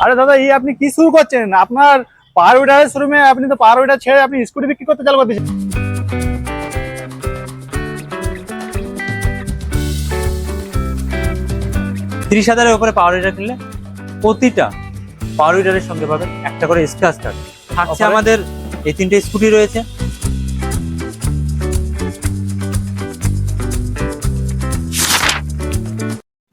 আরে দাদা এই আপনি কি শুরু করছেন? আপনার পাওয়ার উইডারের শোরুমে আপনি তো পাওয়ার উইডার ছেড়ে আপনি স্কুটি বিক্রি করতে চালু করে দিয়েছেন। 30,000-এর উপরে পাওয়ার উইডার কিনলে প্রতিটা পাওয়ার উইডারের সঙ্গে পাবেন একটা করে স্ক্র্যাচ কার্ড থাকছে। আমাদের এই 3টে স্কুটি রয়েছে।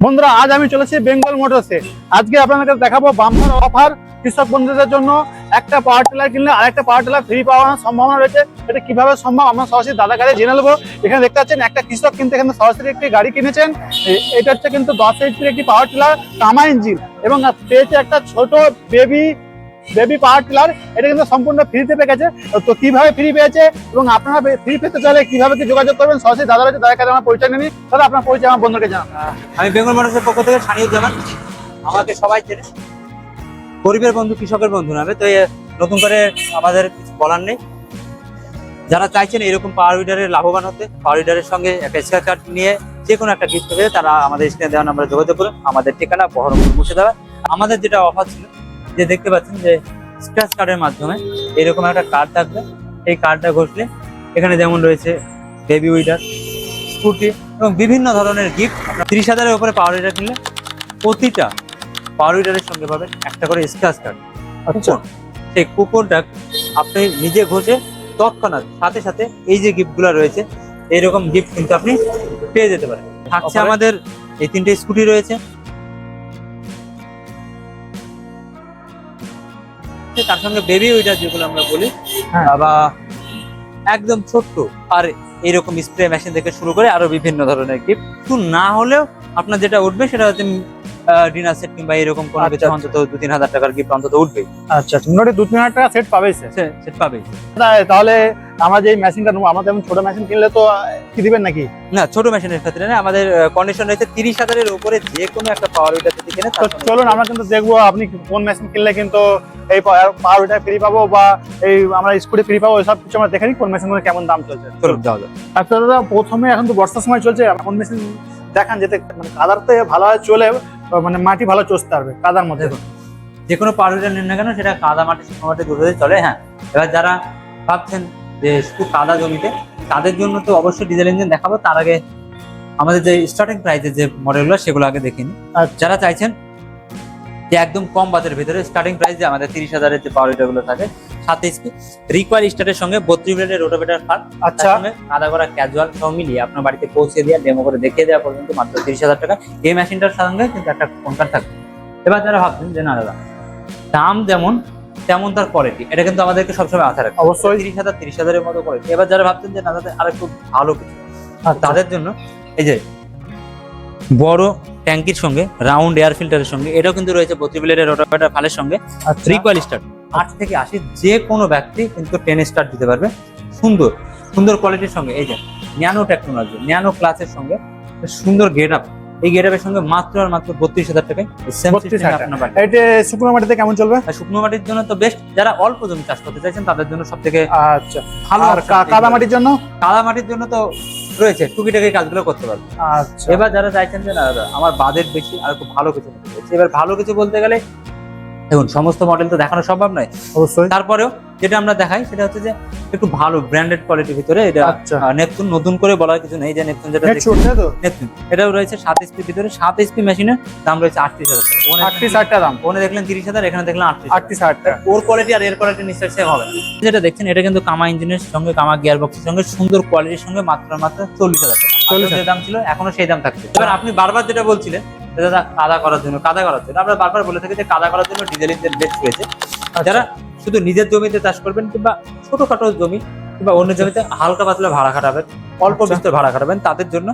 বন্ধুরা আজ আমি চলেছি বেঙ্গল মোটরসে। আজকে আপনাদের দেখাবো বাম্পার অফার কৃষক বন্ধুদের জন্য। একটা পাওয়ার টিলার কিনলে আরেকটা পাওয়ার টিলার ফ্রি পাওয়ার সম্ভাবনা রয়েছে। এটা কিভাবে সম্ভব আমরা সরাসরি দাদা গাড়ি জেনে নেবো। এখানে দেখতে পাচ্ছেন একটা কৃষক কিন্তু এখানে সরাসরি একটি গাড়ি কিনেছেন। এটা হচ্ছে কিন্তু 10 এইচপির একটি পাওয়ার টিলার কামা ইঞ্জিন এবং পেয়েছে একটা ছোট বেবি পাওয়ার টিলার। এটা কিন্তু সম্পূর্ণ ফ্রিতে পেয়ে গেছে। তো কিভাবে ফ্রি পেয়েছে এবং আপনারা ফ্রি পেতে চাইলে কিভাবে কি যোগাযোগ করবেন সরাসরি দাদা রয়েছে, দাদার কাছে আমার পরিচয় নিয়ে নিই। দাদা আপনার পরিচয় আমার বন্ধুকে জানান। আমি বেঙ্গল মোটরসের পক্ষ থেকে সানিউজ্জামান, আমাকে সবাই চেনে, গরিবের বন্ধু কৃষকের বন্ধু নামে। তো নতুন করে আমাদের কিছু বলার নেই। যারা চাইছেন এরকম পাওয়ার উইডারের লাভবান হতে, পাওয়ার উইডারের সঙ্গে একটা স্ক্র্যাচ কার্ড নিয়ে যে কোনো একটা গিফট পেয়ে তারা আমাদের স্ক্রিনে দেওয়া নাম্বারে যোগাযোগ করুন। আমাদের ঠিকানা বহরমপুর মুর্শিদাবাদ। আমাদের যেটা অফার ছিল যে দেখতে পাচ্ছেন যে স্ক্র্যাচ কার্ডের মাধ্যমে এরকম একটা কার্ড থাকবে। এই কার্ডটা ঘষলে এখানে যেমন রয়েছে বেবি উইডার, স্কুটি এবং বিভিন্ন ধরনের গিফট। 30,000-এর উপরে পাওয়ার উইডার কিনলে প্রতিটা পাওয়ার উইডারের সঙ্গে পাবেন একটা করে স্ক্র্যাচ কার্ড। আচ্ছা, সেই কুপনটা আপনি নিজে ঘষে তৎক্ষণাৎ সাথে সাথে এই যে গিফটগুলো রয়েছে এইরকম গিফট কিন্তু আপনি পেয়ে যেতে পারেন। থাকছে আমাদের এই 3টে স্কুটি রয়েছে, তার সঙ্গে বেবি উইডার যেগুলো আমরা বলি বা একদম ছোট্ট আর এরকম স্প্রে মেশিন থেকে শুরু করে আরো বিভিন্ন ধরনের গিফট। শুধু না হলেও আপনার যেটা উঠবে সেটা হচ্ছে ডিনার সেট কিংবা এরকম কোনো কিছু অন্তত 2-3 হাজার টাকার গিফট অন্তত উঠবেই। আচ্ছা, মোটামুটি 2-3 হাজার টাকা সেট পাবেই সেট পাবেই। তাহলে আমরা যে মেশিনটা নেবো, আমরা যেমন ছোট মেশিন কিনলে তো কি দিবেন নাকি? না, ছোট মেশিনের ক্ষেত্রে না, আমাদের কন্ডিশন রয়েছে 30,000-এর উপরে যে কোনো একটা পাওয়ার উইডার যদি কিনে। তো চলুন আমরা কিন্তু দেখবো আপনি কোন মেশিন কিনলে কিন্তু এই পাওয়ার উইডার ফ্রি পাবো বা এই আমরা স্কুটি ফ্রি পাবো, সব কিছু আমরা দেখে নিই কোন মেশিন কেমন দাম চলছে। চলুন যাওয়া যাক। আচ্ছা দাদা, প্রথমে এখন তো বর্ষার সময় চলছে, কোন মেশিন দেখান যেতে মানে কাদারতে ভালোভাবে চলে, মানে মাটি ভালো চষতে পারবে কাদার মধ্যে। যে কোনো পাওয়ার উইডার নেন না কেন সেটা কাদা মাটি শুকনো মাটি দুটোতে চলে। হ্যাঁ, এবার যারা ভাবছেন যে শুধু কাদা জমিতে, তাদের জন্য তো অবশ্যই ডিজেল ইঞ্জিন দেখাবো। তার আগে আমাদের যে স্টার্টিং প্রাইসের যে মডেলগুলো সেগুলো আগে দেখে নিই। যারা চাইছেন যে একদম কম বাজেটের ভিতরে স্টার্টিং প্রাইস যে আমাদের 30,000-এর যে পাওয়ার উইডার গুলো থাকে 7 এইচপি রিকোয়ার স্টার্টের সঙ্গে 32 ব্লেডের রোটাভেটর ফার, আচ্ছা কাদা করা ক্যাজুয়াল সব মিলিয়ে আপনার বাড়িতে পৌঁছে দেওয়া ডেমো করে দেখিয়ে দেওয়া পর্যন্ত মাত্র 30,000 টাকা। এই মেশিনটার সঙ্গে কিন্তু একটা ফোন কার্ড থাকবে। এবার যারা ভাবছেন যে না দাদা দাম যেমন তেমন তার কোয়ালিটি, এটা কিন্তু আমাদেরকে সবসময় মাথায় রাখতে অবশ্যই। 30,000-30,000-এর মতো কোয়ালিটি। এবার যারা ভাবছেন যে না দাদা আর একটু ভালো কিছু, তাদের জন্য এই যে বড় ট্যাঙ্কির সঙ্গে রাউন্ড এয়ার ফিল্টারের সঙ্গে এটাও কিন্তু রয়েছে 32 ব্লেডের রোটাভেটর ফালের সঙ্গে। রিকোয়েল স্টার্ট 8 থেকে 80 যে কোনো ব্যক্তি কিন্তু 10 স্টার্ট দিতে পারবে সুন্দর সুন্দর কোয়ালিটির সঙ্গে। এই যে ন্যানো টেকনোলজি, ন্যানো ক্লাসের সঙ্গে সুন্দর গেট আপ, এই গেট আপের সঙ্গে মাত্র আর মাত্র 32,000 টাকায় এটা শুকনো মাটিতে কেমন চলবে? শুকনো মাটির জন্য তো বেস্ট। যারা অল্প জমি চাষ করতে চাইছেন তাদের জন্য সব থেকে আচ্ছা ভালো। আর কাদা মাটির জন্য? কাদা মাটির জন্য তো রয়েছে টুকিটাকি কাজগুলো করতে পারবে। আচ্ছা, এবার যারা চাইছেন যে না দাদা আমার বাজেট বেশি আর একটু ভালো কিছু নিতে চাইছি, এবার ভালো কিছু বলতে গেলে দেখুন সমস্ত মডেল তো দেখানো সম্ভব নয় অবশ্যই। তারপরেও যেটা আমরা দেখাই সেটা হচ্ছে যে একটু ভালো ব্র্যান্ডেড কোয়ালিটির ভিতরে। এটা নেপচুন, নতুন করে বলার কিছু নেই যে নেপচুন যেটা নেপচুন এটাও রয়েছে 7 এইচপির ভিতরে। 7 এইচপি মেশিনের দাম রয়েছে 38,000 টাকা। 38,000 টাকা দাম। ওখানে দেখলেন 30,000, এখানে দেখলেন 38,000 টাকা। ওর কোয়ালিটি আর এর কোয়ালিটি নিশ্চয়ই সেম হবে। যেটা দেখছেন এটা কিন্তু কামা ইঞ্জিনের সঙ্গে কামা গিয়ার বক্সের সঙ্গে সুন্দর কোয়ালিটির সঙ্গে মাত্র 40,000 টাকা। 40,000 দাম ছিল, এখনো সেই দাম থাকছে। এবার আপনি বারবার যেটা বলছিলেন দাদা কাদা করার জন্য আমরা বারবার বলে থাকি যে কাদা করার জন্য ডিজেল ইঞ্জিন বেস্ট রয়েছে। যারা শুধু নিজের জমিতে চাষ করবেন কিংবা ছোটখাটো জমি কিংবা অন্য জমিতে হালকা পাতলা ভাড়া খাটাবেন, অল্প বিস্তর ভাড়া খাটাবেন, তাদের জন্য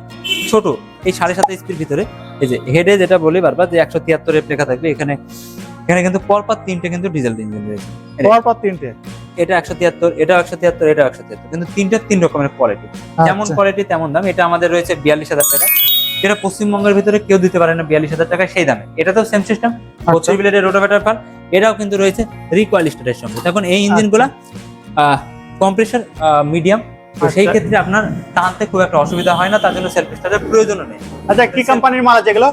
ছোট এই 7.5 এইচপির ভিতরে এই যে হেডে যেটা বলি বারবার যে 173 এফ লেখা থাকবে, এখানে কিন্তু পরপর 3টে কিন্তু ডিজেল ইঞ্জিন রয়েছে। পরপর 3টে, এটা 173, এটা 173, এটা 173, কিন্তু 3 রকমের কোয়ালিটি। যেমন কোয়ালিটি তেমন দাম। এটা আমাদের রয়েছে 42,000 টাকা, যেটা পশ্চিমবঙ্গের ভিতরে কেউ দিতে পারে না 42,000 টাকা সেই দামে। এটাতেও সেম সিস্টেম 32 ব্লেডের রোটাভেটর ফার, এটাও কিন্তু রয়েছে রিকোয়েল স্টার্টের সঙ্গে। তখন এই ইঞ্জিনগুলা কম্প্রেসার মিডিয়াম, তো সেই ক্ষেত্রে আপনার টানতে খুব একটা অসুবিধা হয় না, তার জন্য সেলফ স্টার্টের প্রয়োজন নেই। আচ্ছা কি কোম্পানির মাল আছে এগুলো?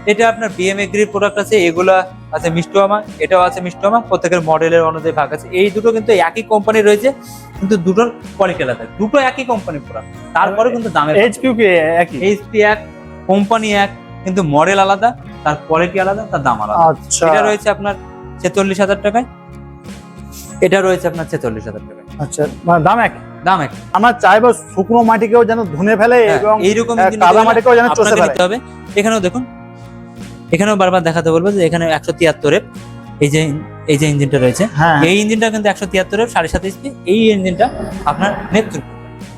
এটা আপনার বিএমএগ্রির প্রোডাক্ট আছে, এগুলা আছে মিষ্টুয়ামা, এটাও আছে মিষ্টুয়ামা, প্রত্যেকের মডেলের অনুযায়ী ভাগ আছে। এই দুটো কিন্তু একই কোম্পানি রয়েছে, কিন্তু দুটোর কোয়ালিটি আলাদা, দুটো একই কোম্পানির প্রোডাক্ট, তারপরে কিন্তু দামের এইচকিউ কি একই? এইচপি এক, কোম্পানি এক, কিন্তু মডেল আলাদা, তার কোয়ালিটি আলাদা, তার দাম আলাদা। আচ্ছা এটা রয়েছে আপনার 46,000 টাকায়, এটা রয়েছে আপনার 46,000 টাকায়। আচ্ছা, মানে দাম এক? দাম এক। আমরা চাইবো শুকনো মাটিকেও যেন ধুনে ফেলে এবং এইরকম কাদা মাটিকেও যেন চষে ফেলে। নিতে হবে। এখানেও দেখুন, এখানেও বারবার দেখাতে বলবো যে এখানে 173 এর এই যে ইঞ্জিনটা রয়েছে, হ্যাঁ এই ইঞ্জিনটা কিন্তু 173 এর 7.5 এইচপি। এই ইঞ্জিনটা আপনার নেপচুন,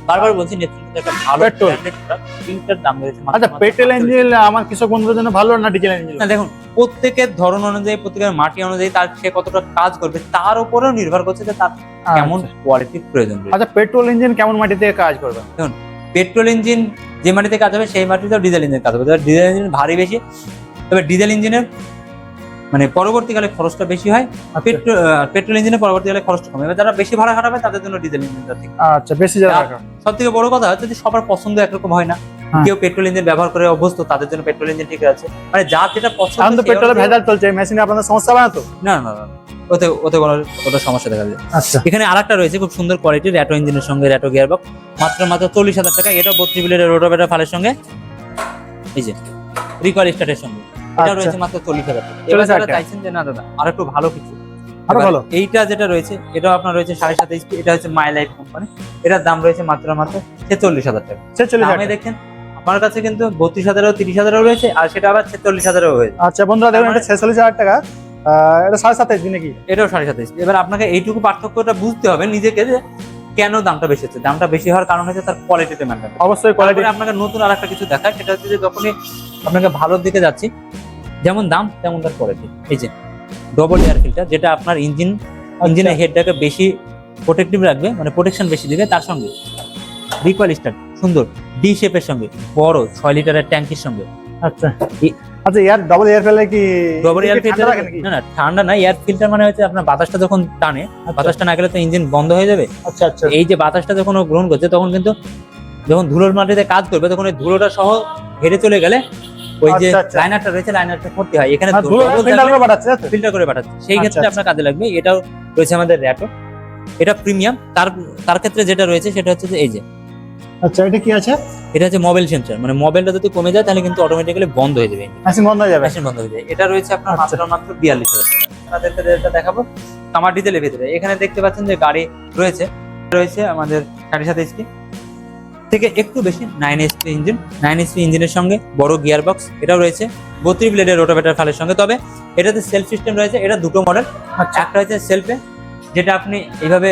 বারবার বলছি নেপচুন কিন্তু একটা ভালো পেট্রোল। Branded product. ইঞ্জিনটার দাম রয়েছে মাত্র আচ্ছা, পেট্রোল ইঞ্জিন আমার কৃষক বন্ধুদের জন্য ভালো না ডিজেল ইঞ্জিন? না, দেখুন প্রত্যেকের ধরন অনুযায়ী, প্রত্যেকের মাটি অনুযায়ী তার সে কতটা কাজ করবে তার উপরেও নির্ভর করছে যে তার কেমন কোয়ালিটির প্রয়োজন রয়েছে। আচ্ছা, পেট্রোল ইঞ্জিন কেমন মাটিতে কাজ করবে? পেট্রোল ইঞ্জিন যে মাটিতে কাজ হবে সেই মাটিতেও ডিজেল ইঞ্জিন কাজ হবে। তবে ডিজেল ইঞ্জিন ভারী বেশি, তবে ডিজেল ইঞ্জিনের মানে পরবর্তীকালে খরচটা বেশি হয়, পেট্রোল ইঞ্জিনের পরবর্তীকালে খরচটা কমে। এবার যারা বেশি ভাড়া খাটাবে তাদের জন্য ডিজেল ইঞ্জিনটা ঠিক। আচ্ছা, বেশি যারা সব থেকে বড় কথা হচ্ছে যে সবার পছন্দ একরকম হয় না, হ্যাঁ। কেউ পেট্রোল ইঞ্জিন ব্যবহার করে অভ্যস্ত, তাদের জন্য পেট্রোল ইঞ্জিন ঠিক আছে। মানে যার যেটা পছন্দ। এখন তো পেট্রোলে ভেজাল চলছে, মেশিনে আপনাদের সমস্যা হবে না তো? না না না, ওতে ওতে কোনো সমস্যা দেখা যায়। আচ্ছা, এখানে আরেকটা রয়েছে খুব সুন্দর কোয়ালিটির র্যাটো ইঞ্জিনের সঙ্গে র্যাটো গিয়ারবক্স, মাত্র 40,000 টাকা। এটা 32 ব্লেডের রোটাভেটর ফালের সঙ্গে, এই যে রিকয়েল স্টার্টের সঙ্গে, এটা আচ্ছা। রয়েছে মাত্র 40,000 টাকা। 40,000 এবার যারা টাকা। চাইছেন যে না দাদা আর একটু ভালো কিছু, আরো এবার ভালো? এইটা যেটা রয়েছে এটাও আপনার রয়েছে 7.5 এইচপি, এটা হচ্ছে মাই লাইফ কোম্পানি, এটার দাম রয়েছে মাত্র 46,000 টাকা। 46,000 দামে দেখেন আমার কাছে কিন্তু 32,000 ও 30,000 রয়েছে, আর সেটা আবার 46,000 হয়েছে। আচ্ছা বন্ধুরা দেখুন, এটা 46,000 টাকা, এটা 7.5 দিনে কি? এটাও 7.5 এইচপি। এবার আপনাকে এইটুকু পার্থক্যটা বুঝতে হবে নিজেকে, যে কেন দামটা বেশি হচ্ছে। দামটা বেশি হওয়ার কারণ হচ্ছে তার কোয়ালিটিতে মেনটেন। অবশ্যই কোয়ালিটি। তারপরে আপনাকে নতুন আরেকটা কিছু দেখায়, সেটা হচ্ছে যে যখনই আপনাকে ভালোর দিকে যাচ্ছি, যেমন দাম তেমন তার কোয়ালিটি। এই যে ডবল এয়ার ফিল্টার, যেটা আপনার ইঞ্জিনের হেডটাকে বেশি প্রোটেক্টিভ রাখবে, মানে প্রোটেকশন বেশি দিবে। তার সঙ্গে রিকয়েল স্টার্ট সুন্দর ডি শেপের সঙ্গে, বড় 6 লিটারের ট্যাঙ্কির সঙ্গে। আচ্ছা আচ্ছা, এয়ার ডবল এয়ার ফেলে কি? ডবল এয়ার ঠান্ডা ফিল্টার লাগে নাকি? না না, ঠান্ডা না। এয়ার ফিল্টার মানে হচ্ছে আপনার বাতাসটা যখন টানে, বাতাসটা না গেলে তো ইঞ্জিন বন্ধ হয়ে যাবে। আচ্ছা আচ্ছা, এই যে বাতাসটা যখন ও গ্রহণ করছে, তখন কিন্তু যখন ধুলোর মাটিতে কাজ করবে, তখন ওই ধুলোটা সহ হেরে চলে গেলে ওই যে আচ্ছা, আচ্ছা। লাইনারটা রয়েছে, লাইনারটা ক্ষতি হয়। এখানে আর ধুলো ফিল্টার করে পাঠাচ্ছে, তাই তো? ফিল্টার করে পাঠাচ্ছে, সেই আচ্ছা, ক্ষেত্রে আচ্ছা। আপনার কাজে লাগবে। এটাও রয়েছে আমাদের র্যাটো, এটা প্রিমিয়াম। তার ক্ষেত্রে যেটা রয়েছে সেটা হচ্ছে যে এই যে আচ্ছা, এটা কি আছে? এটা হচ্ছে মোবাইল সেন্সর, মানে মোবাইলটা যদি কমে যায় তাহলে কিন্তু অটোমেটিক্যালি বন্ধ হয়ে যাবে, মেশিন বন্ধ হয়ে যাবে? মেশিন বন্ধ হয়ে যায়। এটা রয়েছে আপনার আচ্ছা। মাত্র 42,000 টাকা। আপনাদেরকে যেটা দেখাবো কামার ডিজেলের ভিতরে, এখানে দেখতে পাচ্ছেন যে গাড়ি রয়েছে আমাদের 7.5 এইচপি থেকে একটু বেশি 9 এইচপি ইঞ্জিন, 9 এইচপি ইঞ্জিনের সঙ্গে বড় গিয়ার বক্স। এটাও রয়েছে 32 ব্লেডের রোটাভেটর ফালের সঙ্গে। তবে এটাতে সেলফ সিস্টেম রয়েছে, এটা দুটো মডেল। আচ্ছা, একটা হচ্ছে সেলফে, যেটা আপনি এইভাবে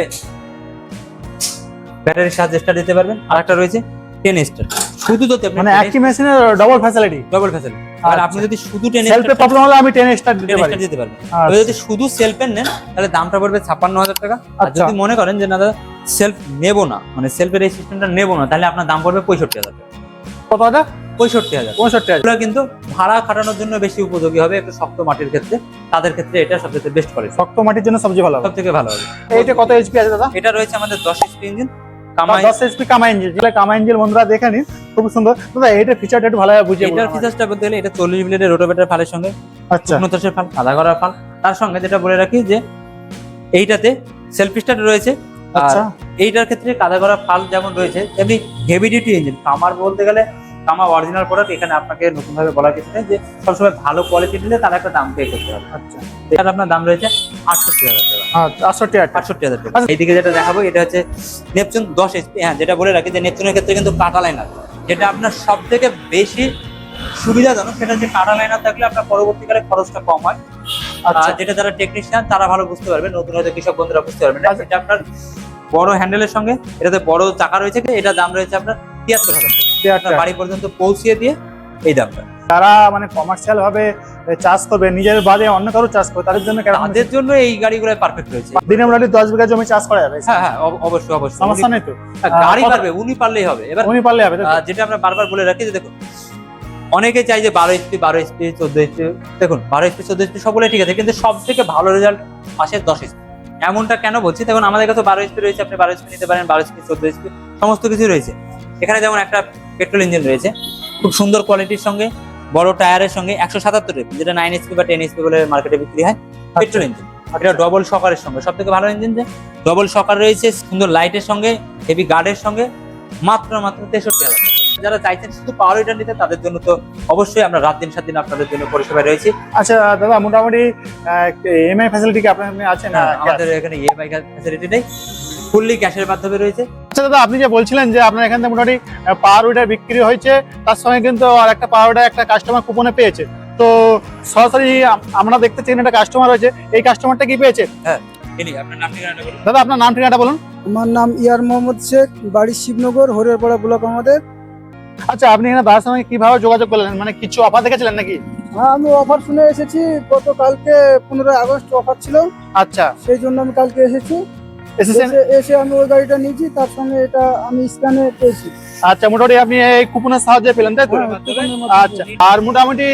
ব্যাটারির সাহায্যে স্টার্ট দিতে পারবেন, আর একটা রয়েছে 10 স্টার। শুধু যদি আপনি মানে একই মেশিনের ডবল ফ্যাসিলিটি। ডবল ফ্যাসিলিটি, আর আপনি যদি শুধু 10 সেলফে প্রবলেম হলে আমি 10 স্টার দিতে পারি। দিতে পারবেন। আচ্ছা। তবে যদি শুধু সেলফের নেন তাহলে দামটা পড়বে 56,000 টাকা। আর আচ্ছা। যদি মনে করেন যে না দাদা সেলফ নেবো না, মানে সেলফের এই সিস্টেমটা নেবো না, তাহলে আপনার দাম পড়বে 65,000 টাকা। কত হাজার? 65,000। 65,000। এগুলো কিন্তু ভাড়া খাটানোর জন্য বেশি উপযোগী হবে, একটু শক্ত মাটির ক্ষেত্রে তাদের ক্ষেত্রে এটা সবচেয়ে বেস্ট কোয়ালিটি, শক্ত মাটির জন্য সবচেয়ে ভালো হবে। সব থেকে ভালো হবে। এইটা কত এইচপি আছে দাদা? এটা রয়েছে আমাদের 10 এইচপি ইঞ্জিন, কামাই। 10 এইচপি কামা ইঞ্জিন। যেটা কামা ইঞ্জিন বন্ধুরা দেখে নিন, খুব সুন্দর। দাদা এইটার ফিচারটা একটু ভালোভাবে বুঝিয়ে বলুন এটার আমাকে। ফিচার্সটা বলতে গেলে এটা 40 ব্লেডের রোটাভেটর ফালের সঙ্গে, আচ্ছা 29 ফাল, আধা করার ফাল। তার সঙ্গে যেটা বলে রাখি যে এইটাতে সেলফ স্টার্ট রয়েছে, আর আচ্ছা, এইটার ক্ষেত্রে কাদা করা ফাল যেমন রয়েছে তেমনি হেভি ডিউটি ইঞ্জিন। কামার বলতে গেলে কামা অরিজিনাল প্রোডাক্ট, এখানে আপনাকে নতুন ভাবে বলার কিছু নেই যে সবসময় ভালো কোয়ালিটি দিলে তার একটা দাম পে করতে হবে। আচ্ছা এটার আপনার দাম রয়েছে 68,000 টাকা। আচ্ছা, 68,000 টাকা। 68,000 টাকা। এইদিকে যেটা দেখাবো এটা হচ্ছে নেপচুন 10 এইচপি। হ্যাঁ, যেটা বলে রাখি যে নেপচুনের ক্ষেত্রে কিন্তু কাটা লাইনার, যেটা আপনার সব থেকে বেশি সুবিধাজনক, সেটা হচ্ছে কাটা লাইনার থাকলে আপনার পরবর্তীকালে খরচটা কম হয়। আচ্ছা, আর যেটা যারা টেকনিশিয়ান তারা ভালো বুঝতে পারবে, নতুন হয়তো কৃষক বন্ধুরা বুঝতে পারবেন না। এটা আপনার বড় হ্যান্ডেলের সঙ্গে, এটাতে বড় চাকা রয়েছে, এটা দাম রয়েছে আপনার 73,000 টাকা। আপনার বাড়ি পর্যন্ত পৌঁছিয়ে দিয়ে এই দামটা। যারা মানে কমার্শিয়াল ভাবে চাষ করবে, নিজের বাদে অন্য কারো চাষ করবে, তাদের জন্য কেমন? তাদের জন্য এই গাড়িগুলো পারফেক্ট রয়েছে। দিনে মোটামুটি 10 বিঘা জমি চাষ করা যাবে? হ্যাঁ হ্যাঁ, অবশ্যই অবশ্যই। সমস্যা নেই তো? হ্যাঁ, গাড়ি কত- পারবে, উনি পারলেই হবে। এবার উনি পারলে হবে, তাই তো? যেটা আমরা বারবার বলে রাখি যে দেখুন, অনেকে চাই যে 12 এইচপি 14 এইচপি। দেখুন 12 এইচপি 14 এইচপি সকলে ঠিক আছে, কিন্তু সব থেকে ভালো রেজাল্ট আসে 10 এইচপি। এমনটা কেন বলছি, দেখুন আমাদের কাছে 12 এইচপি রয়েছে, আপনি 12 এইচপি নিতে পারেন, 12 এইচপি 14 এইচপি সমস্ত কিছু রয়েছে। এখানে যেমন একটা পেট্রোল ইঞ্জিন রয়েছে খুব সুন্দর কোয়ালিটির সঙ্গে, বড় টায়ারের সঙ্গে 177 এর, যেটা 9 HP বা 10 HP বলে মার্কেটে বিক্রি হয়, পেট্রোল ইঞ্জিন। এটা ডবল শকারের সঙ্গে, সব থেকে ভালো ইঞ্জিন যে ডবল শকার রয়েছে, সুন্দর লাইটের সঙ্গে, হেভি গার্ডের সঙ্গে, মাত্র 63,000 টাকা। যারা চাইছেন শুধু পাওয়ার উইডার নিতে, তাদের জন্য তো অবশ্যই আমরা রাত দিন 7 দিন আপনাদের জন্য পরিষেবায় রয়েছি। আচ্ছা দাদা, মোটামুটি ইএমআই ফ্যাসিলিটি কি আপনার এখানে আছে না? আমাদের এখানে ইএমআই ফ্যাসিলিটি নেই, ফুললি ক্যাশের মাধ্যমে রয়েছে। আচ্ছা দাদা, আপনি যে বলছিলেন যে আপনার এখান থেকে মোটামুটি পাওয়ার উইডার বিক্রি হয়েছে, তার সঙ্গে কিন্তু আর একটা পাওয়ার উইডার একটা কাস্টমার কুপনে পেয়েছে, তো সরাসরি আমরা দেখতে চাই একটা কাস্টমার হয়েছে, এই কাস্টমারটা কি পেয়েছে? আপনার নাম ঠিকানাটা বলুন। দাদা আপনার নাম ঠিকানাটা বলুন। আমার নাম ইয়ার মোহাম্মদ শেখ, বাড়ি শিবনগর, হরিয়ারপাড়া ব্লক আমাদের। আচ্ছা, আপনি এখানে দাদার সঙ্গে কিভাবে যোগাযোগ করলেন, মানে কিছু অফার দেখেছিলেন নাকি? হ্যাঁ, আমি অফার শুনে এসেছি, গতকালকে 15 আগস্ট অফার ছিল, আচ্ছা, সেই জন্য আমি কালকে এসেছি। এসেছেন। এসে আমি ওই গাড়িটা নিয়েছি, তার সঙ্গে এটা আমি স্ক্যানে পেয়েছি। আচ্ছা, মোটামুটি আপনি এই কুপনের সাহায্যে পেলেন, তাই তো? হ্যাঁ, কুপনের মাধ্যমে। আচ্ছা, আর মোটামুটি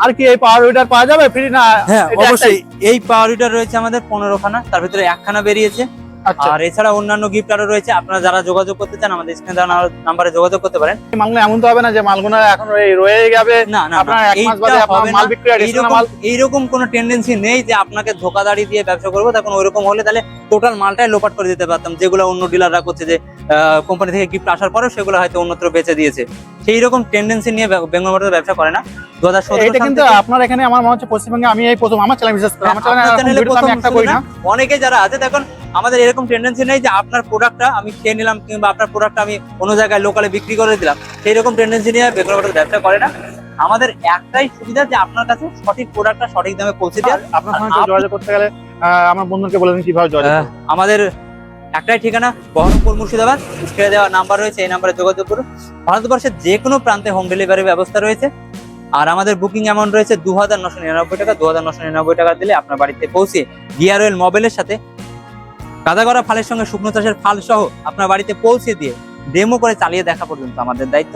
আর কি এই পাওয়ার উইডার পাওয়া যাবে ফ্রি না? হ্যাঁ এটা অবশ্যই, এই পাওয়ার উইডার রয়েছে আমাদের 15 খানা, তার ভিতরে 1 খানা বেরিয়েছে। আচ্ছা, আর এছাড়া অন্যান্য গিফট আরো রয়েছে। আপনারা যারা যোগাযোগ করতে চান আমাদের স্ক্রিনে দেওয়া নাম্বারে যোগাযোগ করতে পারেন। মালগুলো এমন তো হবে না যে মালগুলো এখন রয়ে যাবে, না না, আপনার এক মাস বাদে আপনার মাল বিক্রি additional মাল? এইরকম কোনো টেন্ডেন্সি নেই যে আপনাকে ধোকাদারি দিয়ে ব্যবসা করবো। তখন ওইরকম হলে তাহলে টোটাল মালটাই লোপাট করে দিতে পারতাম, যেগুলো অন্য ডিলাররা করছে, যে কোম্পানি থেকে গিফট আসার পরেও সেগুলো হয়তো অন্যত্র বেচে দিয়েছে। সেই রকম টেন্ডেন্সি নিয়ে বেঙ্গল মোটরস ব্যবসা করে না। 2017 এটা কিন্তু আপনার এখানে আমার মনে হচ্ছে পশ্চিমবঙ্গে আমি এই প্রথম, আমার চ্যানেল বিশেষ করে আমার চ্যানেলে আমি একটা করি না। অনেকে যারা আছে দেখুন, আমাদের এরকম টেন্ডেন্সি নেই যে আপনার প্রোডাক্টটা আমি খেয়ে নিলাম কিংবা আপনার প্রোডাক্টটা আমি অন্য জায়গায় লোকালে বিক্রি করে দিলাম, সেই রকম টেন্ডেন্সি নিয়ে বেঙ্গল মোটরস ব্যবসা করে না। আমাদের একটাই সুবিধা যে আপনার কাছে সঠিক প্রোডাক্টটা সঠিক দামে পৌঁছে দেওয়া। আপনার সঙ্গে যোগাযোগ করতে গেলে আমার বন্ধুকে বলে দিন কিভাবে যোগাযোগ করবে। আমাদের একটাই ঠিকানা, বহরমপুর মুর্শিদাবাদ, স্ক্রিনে দেওয়া নাম্বার রয়েছে, এই নাম্বারে যোগাযোগ করুন। ভারতবর্ষের যে কোনো প্রান্তে হোম ডেলিভারির ব্যবস্থা রয়েছে। আর আমাদের বুকিং অ্যামাউন্ট রয়েছে 2,999 টাকা। 2,999 টাকা দিলে আপনার বাড়িতে পৌঁছে গিয়ার অয়েল মোবাইলের সাথে কাদা করা ফালের সঙ্গে শুকনো চাষের ফাল সহ আপনার বাড়িতে পৌঁছে দিয়ে ডেমো করে চালিয়ে দেখা পর্যন্ত আমাদের দায়িত্ব।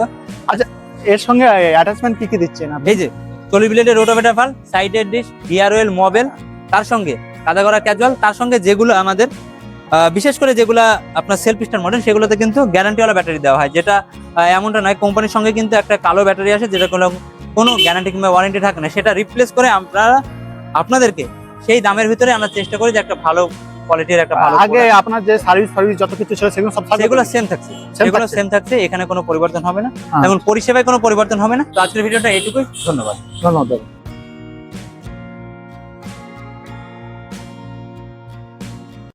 এর সঙ্গে অ্যাটাচমেন্ট কি কি দিচ্ছেন আপনি? এই যে 40 ব্লেডের রোটাভেটার ফাল, সাইডের ডিশ, গিয়ার অয়েল মোবাইল, তার সঙ্গে কাদা করা ক্যাজুয়াল, তার সঙ্গে যেগুলো আমাদের বিশেষ করে যেগুলো আপনার সেলফ স্টার্ট মডেল, সেগুলোতে কিন্তু গ্যারান্টিওয়ালা ব্যাটারি দেওয়া হয়। যেটা এমনটা নয়, কোম্পানির সঙ্গে কিন্তু একটা কালো ব্যাটারি আসে, যেটা কোনো গ্যারান্টি কিংবা ওয়ারেন্টি থাকে না, সেটা রিপ্লেস করে আপনাদেরকে সেই দামের ভিতরে আমরা চেষ্টা করি যে একটা ভালো কোয়ালিটির একটা ভালো আগে আপনার যে সার্ভিস যত কিছু ছিল সেগুলো সব সেগুলো সেম থাকছে, সেগুলো সেম থাকছে, এখানে কোনো পরিবর্তন হবে না, এবং পরিষেবায় কোনো পরিবর্তন হবে না। তো আজকের ভিডিওটা এইটুকুই, ধন্যবাদ। ধন্যবাদ।